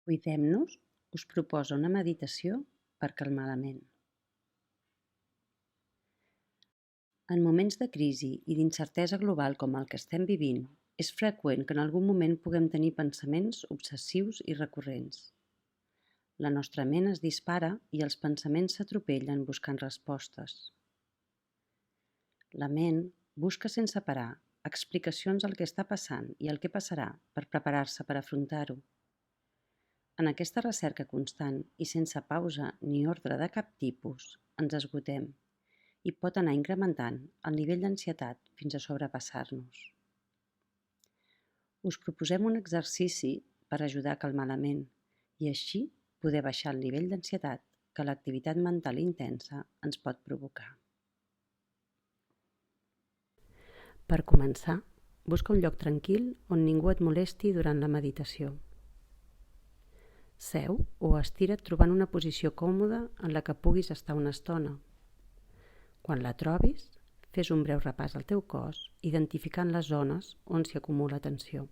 Cuidem-nos us proposa una meditació per calmar la ment. En moments de crisi i d'incertesa global com el que estem vivint, és freqüent que en algun moment puguem tenir pensaments obsessius i recurrents. La nostra ment es dispara i els pensaments s'atropellen buscant respostes. La ment busca sense parar explicacions al que està passant i el que passarà per preparar-se per afrontar-ho. En aquesta recerca constant i sense pausa ni ordre de cap tipus, ens esgotem i pot anar incrementant el nivell d'ansietat fins a sobrepassar-nos. Us proposem un exercici per ajudar a calmar la ment i així poder baixar el nivell d'ansietat que l'activitat mental intensa ens pot provocar. Per començar, busca un lloc tranquil on ningú et molesti durant la meditació. Seu o estira't trobant una posició còmoda en la que puguis estar una estona. Quan la trobis, fes un breu repàs al teu cos, identificant les zones on s'hi acumula tensió.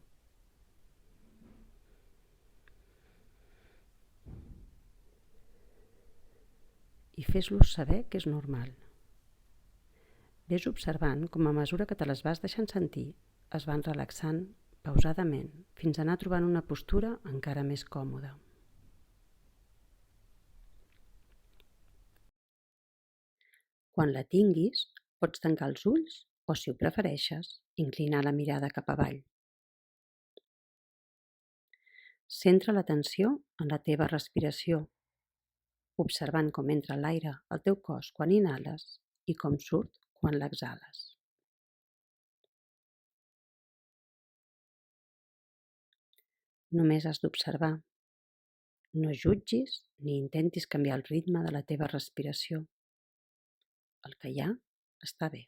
I fes-los saber que és normal. Ves observant com a mesura que te les vas deixant sentir, es van relaxant pausadament fins a anar trobant una postura encara més còmoda. Quan la tinguis, pots tancar els ulls o, si ho prefereixes, inclinar la mirada cap avall. Centra l'atenció en la teva respiració, observant com entra l'aire al teu cos quan inhales i com surt quan l'exhales. Només has d'observar. No jutgis ni intentis canviar el ritme de la teva respiració. El que hi ha està bé.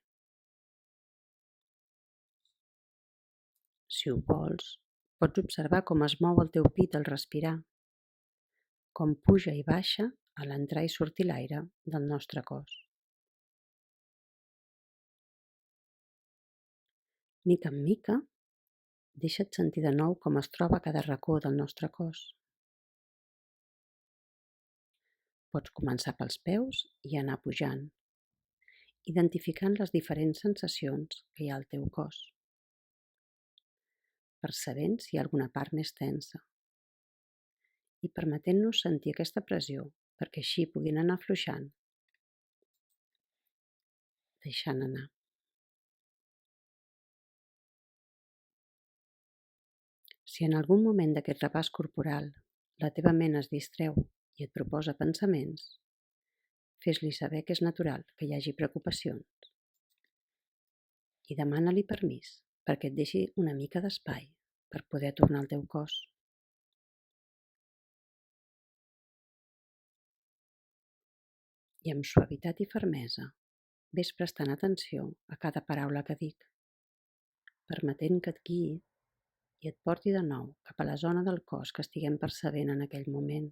Si ho vols, pots observar com es mou el teu pit al respirar, com puja i baixa a l'entrar i sortir l'aire del nostre cos. Mica en mica, deixa't sentir de nou com es troba cada racó del nostre cos. Pots començar pels peus i anar pujant, identificant les diferents sensacions que hi ha al teu cos, percebent si hi ha alguna part més tensa i permetent-nos sentir aquesta pressió perquè així puguin anar afluixant, deixant anar. Si en algun moment d'aquest repàs corporal la teva ment es distreu i et proposa pensaments, fes-li saber que és natural que hi hagi preocupacions i demana-li permís perquè et deixi una mica d'espai per poder tornar al teu cos. I amb suavitat i fermesa ves prestant atenció a cada paraula que dic, permetent que et guiï i et porti de nou cap a la zona del cos que estiguem percebent en aquell moment.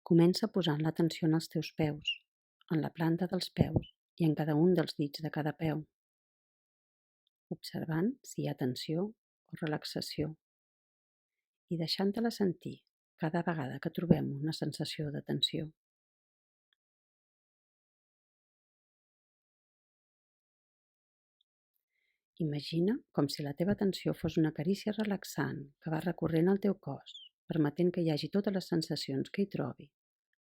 Comença posant l'atenció en els teus peus, en la planta dels peus i en cada un dels dits de cada peu, observant si hi ha tensió o relaxació i deixant-te-la sentir cada vegada que trobem una sensació de tensió. Imagina com si la teva atenció fos una carícia relaxant que va recorrent al teu cos, permetent que hi hagi totes les sensacions que hi trobi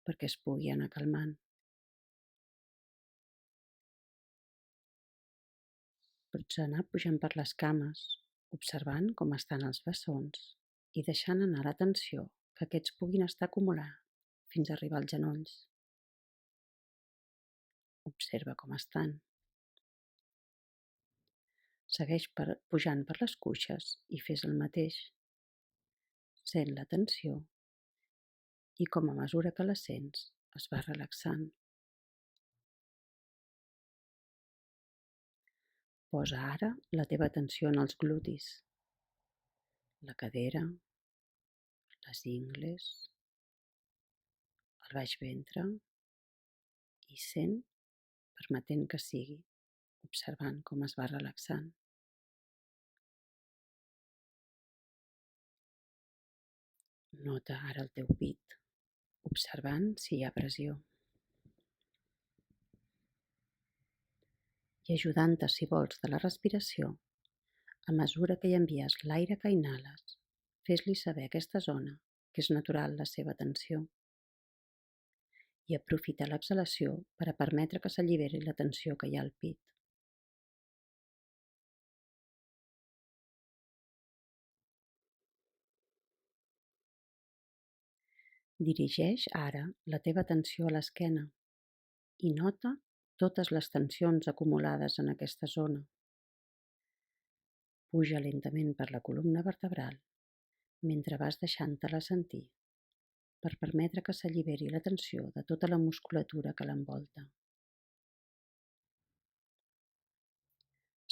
perquè es pugui anar calmant. Pots anar pujant per les cames, observant com estan els bessons i deixant anar la tensió que aquests puguin estar acumulant fins a arribar als genolls. Observa com estan. Segueix pujant per les cuixes i fes el mateix. Sent la tensió i com a mesura que la sents es va relaxant. Posa ara la teva atenció en els glutis, la cadera, les ingles, el baix ventre i sent, permetent que sigui, observant com es va relaxant. Nota ara el teu pit, observant si hi ha pressió. I ajudant-te, si vols, de la respiració, a mesura que hi envies l'aire que inhales, fes-li saber a aquesta zona que és natural la seva tensió. I aprofita l'exhalació per a permetre que s'alliberi la tensió que hi ha al pit. Dirigeix ara la teva atenció a l'esquena i nota totes les tensions acumulades en aquesta zona. Puja lentament per la columna vertebral mentre vas deixant-te-la sentir, per permetre que s'alliberi la tensió de tota la musculatura que l'envolta.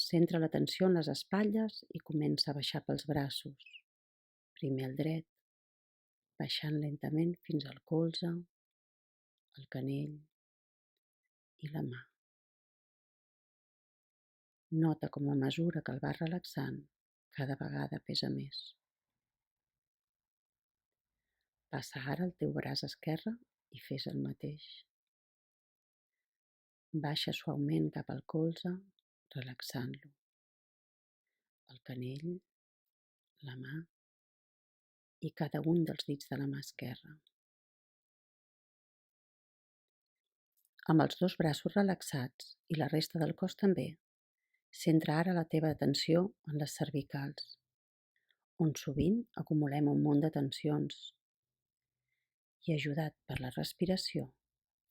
Centra l'atenció en les espatlles i comença a baixar pels braços. Primer el dret, baixant lentament fins al colze, el canell i la mà. Nota com a mesura que el vas relaxant, cada vegada pesa més. Passa ara al teu braç esquerre i fes el mateix. Baixa suaument cap al colze, relaxant-lo. El canell, la mà i cada un dels dits de la mà esquerra. Amb els dos braços relaxats i la resta del cos també, centra ara la teva atenció en les cervicals, on sovint acumulem un munt de tensions. I ajudat per la respiració,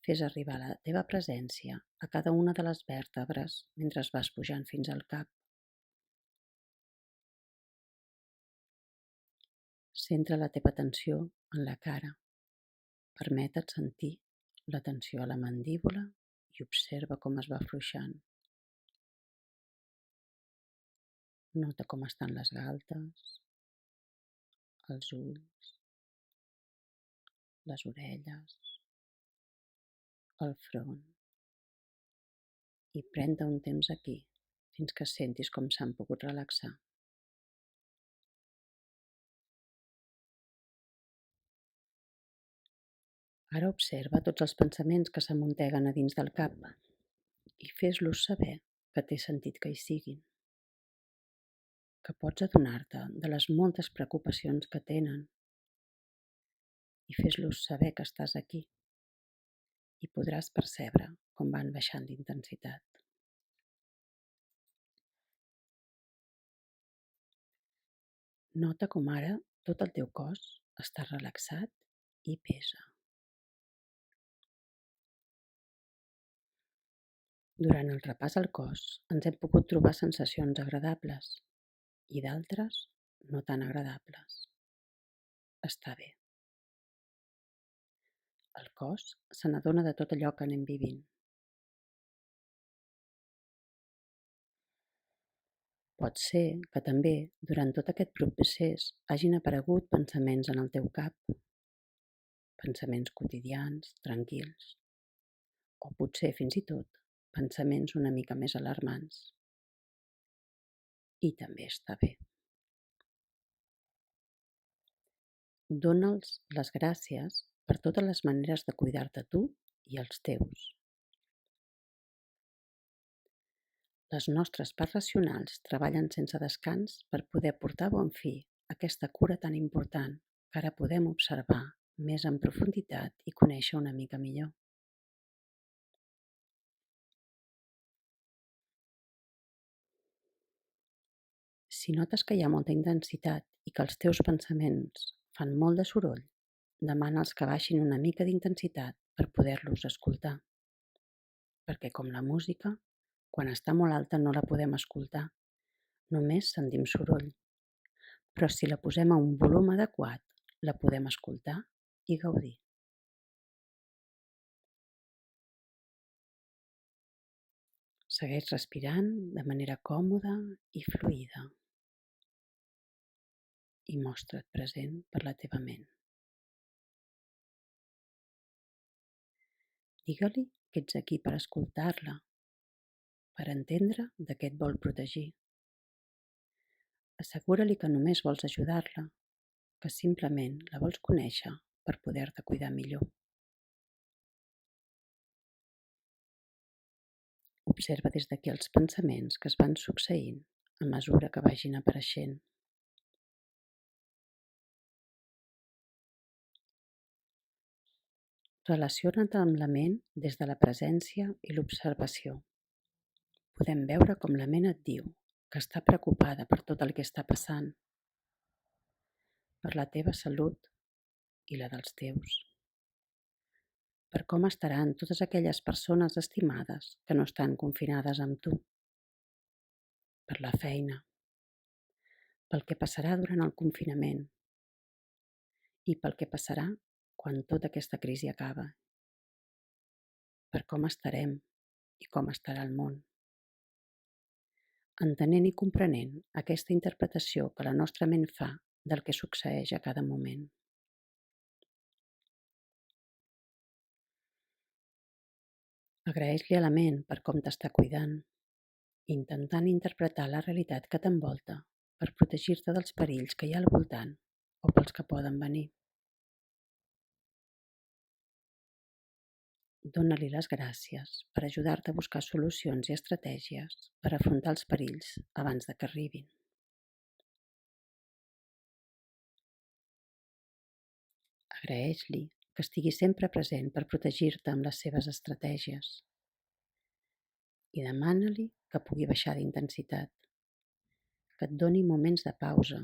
fes arribar la teva presència a cada una de les vèrtebres mentre vas pujant fins al cap. Centra la teva atenció en la cara. Permeta't sentir la tensió a la mandíbula i observa com es va afluixant. Nota com estan les galtes, els ulls, les orelles, el front. I pren-te un temps aquí, fins que sentis com s'han pogut relaxar. Ara observa tots els pensaments que s'amunteguen a dins del cap i fes-los saber que té sentit que hi siguin, que pots adonar-te de les moltes preocupacions que tenen i fes-los saber que estàs aquí i podràs percebre com van baixant d'intensitat. Nota com ara tot el teu cos està relaxat i pesa. Durant el repàs al cos ens hem pogut trobar sensacions agradables i d'altres no tan agradables. Està bé. El cos se n'adona de tot allò que anem vivint. Pot ser que també, durant tot aquest procés, hagin aparegut pensaments en el teu cap, pensaments quotidians, tranquils, o potser fins i tot pensaments una mica més alarmants. I també està bé. Dóna'ls les gràcies per totes les maneres de cuidar-te tu i els teus. Les nostres parts racionals treballen sense descans per poder portar a bon fi aquesta cura tan important que ara podem observar més en profunditat i conèixer una mica millor. Si notes que hi ha molta intensitat i que els teus pensaments fan molt de soroll, demana'ls que baixin una mica d'intensitat per poder-los escoltar. Perquè com la música, quan està molt alta no la podem escoltar, només sentim soroll. Però si la posem a un volum adequat, la podem escoltar i gaudir. Segueix respirant de manera còmoda i fluida i mostra't present per la teva ment. Digue-li que ets aquí per escoltar-la, per entendre de què et vol protegir. Assegura-li que només vols ajudar-la que simplement la vols conèixer per poder-te cuidar millor. Observa des d'aquí els pensaments que es van succeint a mesura que vagin apareixent. Relaciona't amb la ment des de la presència i l'observació. Podem veure com la ment et diu que està preocupada per tot el que està passant, per la teva salut i la dels teus, per com estaran totes aquelles persones estimades que no estan confinades amb tu, per la feina, pel que passarà durant el confinament i pel que passarà quan tota aquesta crisi acaba, per com estarem i com estarà el món. Entenent i comprenent aquesta interpretació que la nostra ment fa del que succeeix a cada moment. Agraeix-li a la ment per com t'està cuidant, intentant interpretar la realitat que t'envolta per protegir-te dels perills que hi ha al voltant o pels que poden venir. Dóna-li les gràcies per ajudar-te a buscar solucions i estratègies per afrontar els perills abans de que arribin. Agraeix-li que estigui sempre present per protegir-te amb les seves estratègies i demana-li que pugui baixar d'intensitat, que et doni moments de pausa,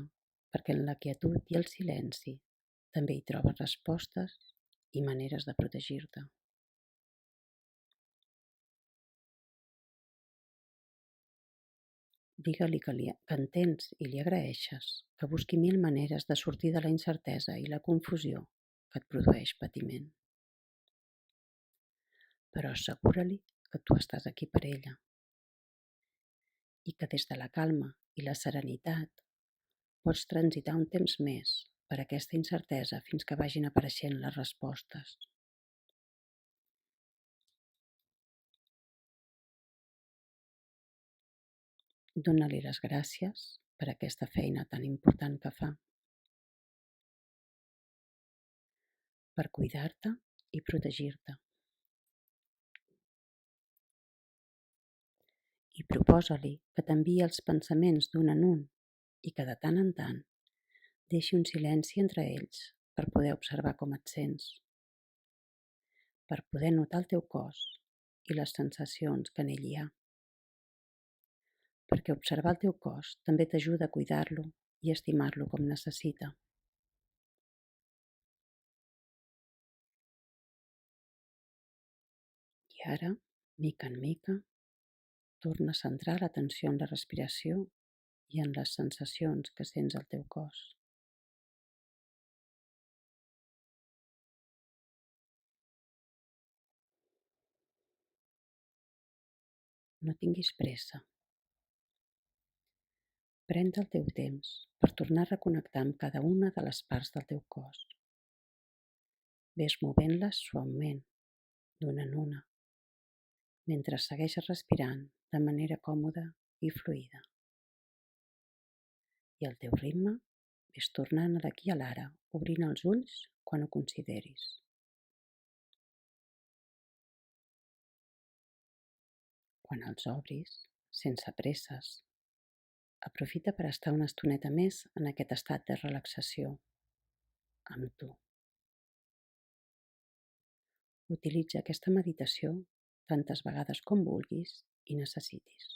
perquè en la quietud i el silenci també hi trobes respostes i maneres de protegir-te. Digue-li que entens i li agraeixes, que busqui 1000 maneres de sortir de la incertesa i la confusió que et produeix patiment. Però assegura-li que tu estàs aquí per ella i que des de la calma i la serenitat pots transitar un temps més per aquesta incertesa fins que vagin apareixent les respostes. Dóna-li les gràcies per aquesta feina tan important que fa, per cuidar-te i protegir-te. I proposa-li que t'enviï els pensaments d'un en un i que de tant en tant deixi un silenci entre ells per poder observar com et sents, per poder notar el teu cos i les sensacions que en ell hi ha. Perquè observar el teu cos també t'ajuda a cuidar-lo i estimar-lo com necessita. I ara, mica en mica, torna a centrar l'atenció en la respiració i en les sensacions que sents al teu cos. No tinguis pressa. Pren-te el teu temps per tornar a reconnectar amb cada una de les parts del teu cos. Ves movent-les suaument, d'una en una, mentre segueixes respirant de manera còmoda i fluida. I al teu ritme, ves tornant a l'aquí i a l'ara, obrint els ulls quan ho consideris. Quan els obris, sense presses, aprofita per estar una estoneta més en aquest estat de relaxació, amb tu. Utilitza aquesta meditació tantes vegades com vulguis i necessitis.